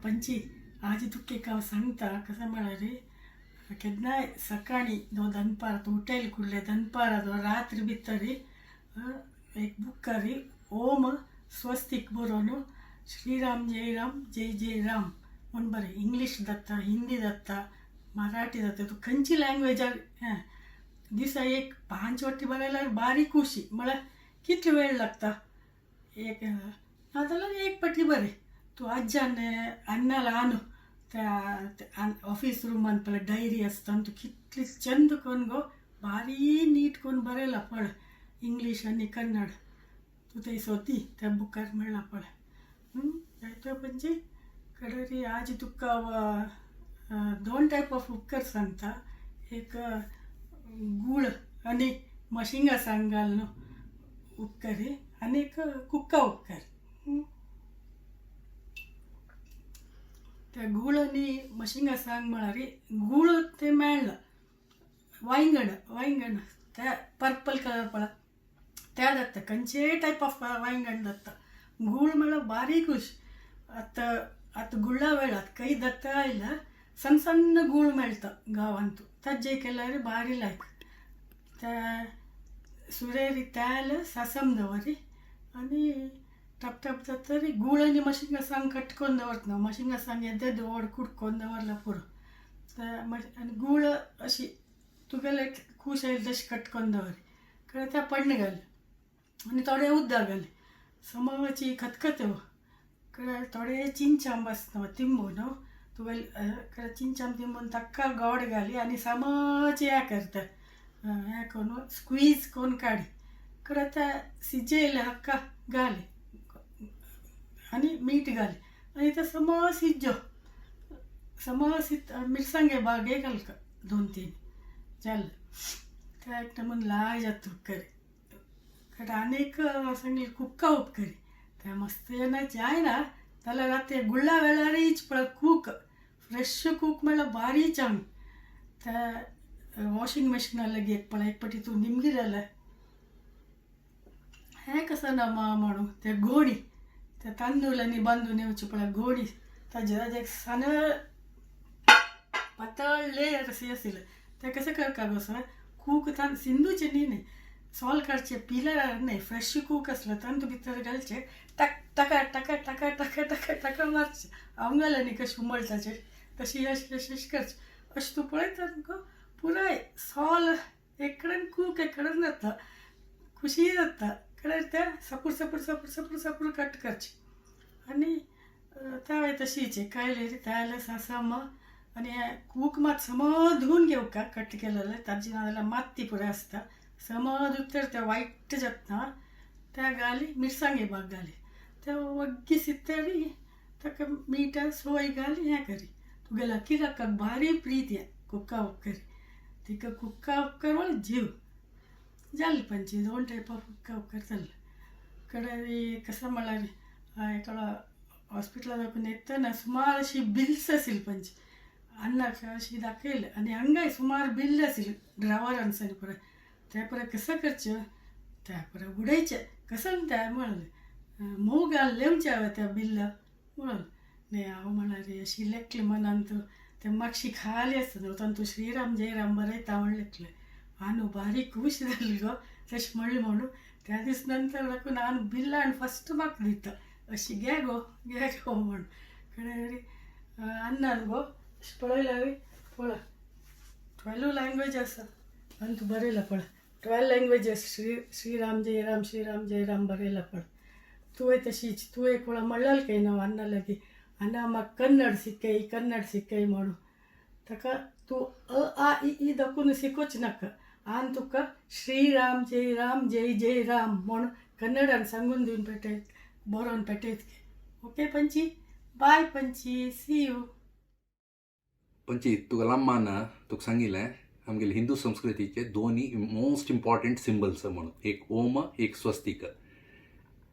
पंची आज तुका एक हांव सांगता कसा म्हळ्यार रे केन्नाय सकाळी जो दनपार तूं उठेल कुर्ले दनपार जो रात्री भितर रे एक बूक कर रे ओम स्वस्तिक बरोवन श्रीराम जय जय राम म्हण बरें इंग्लीश जाता हिंदी जाता मराठी जाता तूं खंयची लँग्वेजार दिसा एक 5 वाटी बरयल्यार बारी खुशी म्हळ्यार कितलो वेळ लागता एक नाजाल्यार एक पाटी बरें तूं आज्यान अन्नाला आनु त्या ऑफिस रूमान पळय डायरी आसता तूं कितली चंद करून गो बारी नीट करून बरयला पळय इंग्लीश आनी कन्नड तूं थंय सोती त्या बुकार मेळ्ळा पळय जायतो म्हणजे कडरी आज तुका 2 टायप ऑफ उपकार सांगता एक गूळ आनी मशिंगा सांग घाल न्हू उपकार रे आनी एक कुक्का उपकार त्या गूळ आनी मशिंगा सांग म्हळ्यार गूळ तें मेळना वांयगण त्या पर्पल कलर पळय त्या जाता खंयचेय टायप ऑफ वांयगण जाता गूळ म्हळ्यार बारीक उश आतां गुळा वेळात काही दत्ता आयल्यार सಣ್ಣ सಣ್ಣ गूळ मेळटा गांवांत ताजे केल्यार बारी लायक त्या सुरेरी तेल सासम दवरी आनी टप टप जाता रे गूळ आनी मशिंगा सांग कट्टून दवरतना मशिंगा सांग येदे दवड कुडकोन दवरला पुरो आनी गूळ अशी तुगेले खूश आयले तशी कट्टून दवरी कळ्ळें त्या पण्ण घाली आनी थोडे उदक घाली समोची खतखत्यो कळ्ळें थोडे चिंचांब आसता तिंबू न्हू तुवें कळ्ळें चिंचांब तिंबून ताका गोड घाली आनी समोची हें करता हें करून स्क्वीज करून काडी कळ्ळें त्या सिजयले हक्का घाली आनी मीठ घाली आनी तो समो सिज्जो मिरसांगे बागे घाल 2-3 जालें त्या एक म्हणून लाय जाता करी आनीक सांगली कुक्का उपकरी त्या मस्त जेन्ना जायना जाल्यार राती गुळ्ळा वेळार इच पळय कूक फ्रेश कूक म्हळ्यार बारी चांग त्या वॉशिंग मशिना लेगी एक पळय एक पाटी तूं निमगी जाल्यार हें कसं ना म्हणू ते गोणी त्या तांदूळांनी बांदून येवची पळय गोणी ताजे एक सान पातळ लेयर अशी आशिल्लें तें कशें करता गो सर कूक सिंधूचे न्ही सॉल काडचे पिलर न्ही फ्रेश कूक आसलो तांदूळ भितर घालचे टक टका टका टका टका टका टका मारचे आमगेले न्ही कशी उमळटाचे तशी अशी करचे अशें तूं पळयता गो पुराय सॉल एक कडेन कूक एक कडेन जाता खुशी जाता कळ्ळें तें सपूर सपूर सपूर सपूर सपूर कट करची आनी तावे तशीचे कायले तेल सासम आनी कूक मात समज धुवन घेवका कट केलेले ताजी नाजाल्यार माती पुराय आसता समज उतर त्या वायट जातना त्या घाली मिरसांगे बाग घाली त्या वग्गी सित्तरी ताका मीठ सोय घाली हें करी तुगेल्या किराकाक बारी प्रीत हें कुक्का उपकरी तिका कुक्का उपकर म्हळ्यार जीव जालें पंची 2 टायप ऑफ कुक्का उपकर जालें कडेन कसं म्हळ्यार थोडा हॉस्पिटलान दाखोवन येतना सुमार अशी बिल्स आशिल्ली पंची अन्नाक अशी दाखयली आनी हांगाय सुमार बिल्ल आशिल्ली ड्रावरान सारी पळय त्या पळय कसं करचें त्या पळय उडयचें कसं तें म्हणलें मोग घाल लेवचें हांवें त्या बिल्ला म्हणून न्ही हांव म्हळ्यार रे अशी लेखलें मनान तूं तें मातशी खाली आसता न्हू तातूंत तूं श्रीराम जय राम बरयता म्हण लेखलें हांव बारी खूश जाली गो तशें म्हणलें म्हणून त्या दीस नंतर लागून हांव बिल्ला आनी फस्ट म्हाका दिता अशी घे गो म्हण कळ्ळें अन्नान गो अशें पळयल्यार पळय 12 लँग्वेज आसा आनी तूं बरयला पळय 12 लँग्वेजीस श्रीराम जय राम बरयला पळय तुवें तशीच तुवें एक वेळा म्हणलें खंय न्हू अन्ना लागी अन्ना म्हाका कन्नड शिकय म्हणून ताका तूं आ इ दाखोवन शिकोवच नाका हांवें तुका श्रीराम जय जय राम म्हूण कन्नडान सांगून दिवन पेटयत बरोवन पेटयत okay Panchi bye Panchi C you पंची तुका लांबान तुका सांगिल्लें आमगेले हिंदू संस्कृतीचे 2 मोस्ट इम्पॉर्टंट सिंबल्स म्हणून एक ओम एक स्वस्तिक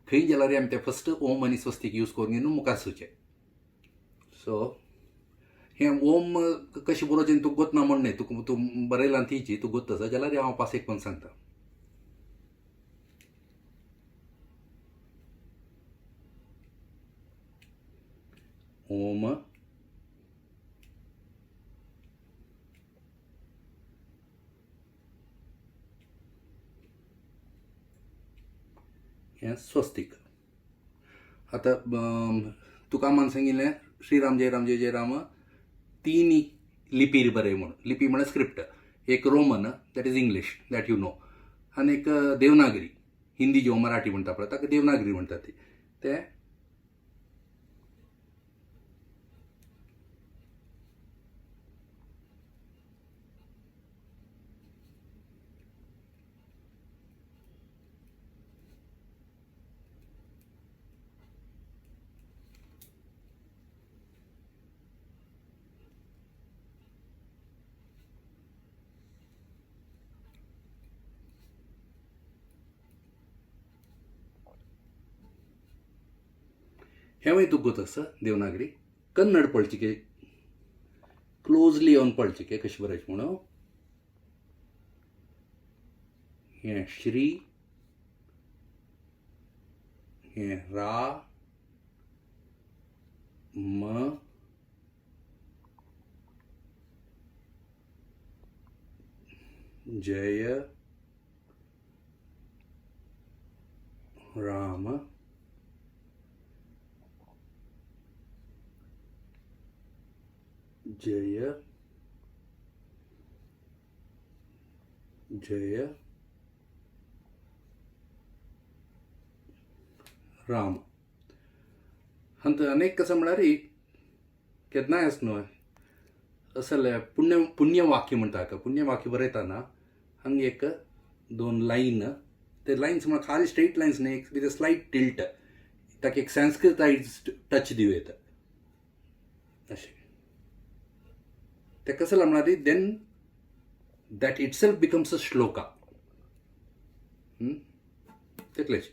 खंय गेल्यार आमी ते फस्ट ओम आनी स्वस्तिक यूज करून घेवन मुखार सुचें सो हें ओम कशें बरोवचें तुका गोत ना म्हण न्ही तुका तूं बरयलां तीची तूं गोत तसो जाल्यार हांव पास एक पण सांगता ओम हें स्वस्तिक. आता तुका मान सांगिल्लें श्रीराम जय राम जय जय राम 3 लिपीर बरय म्हणून. लिपी म्हळ्यार स्क्रिप्ट. एक Roman that is English that you know, आनी एक देवनागरी हिंदी जो मराठी म्हणटा पळय ताका देवनागरी म्हणटात ते हेंवूय तुका गोतस देवनागरी. कन्नड पळचिके क्लोजली येवन पळचिके कशें बरयचें म्हणून. हें श्री, हें रा म जय राम जय जय राम. हंत अनेक कसं म्हळ्यार केन्नाय आसा न्हय असले पुण्यवाक्य म्हणटा हाका. पुण्यवाक्य बरयतना हांगा एक 2 लायन, ते लायन्स म्हळ्यार खाली स्ट्रेट लायन्स न्हय, विथ अ स्लायट टिल्ट, ताका एक संस्कृतायज्ड टच दिवं अशें. ते कसं म्हणल्यार then that itself becomes a shloka. तितलेंच.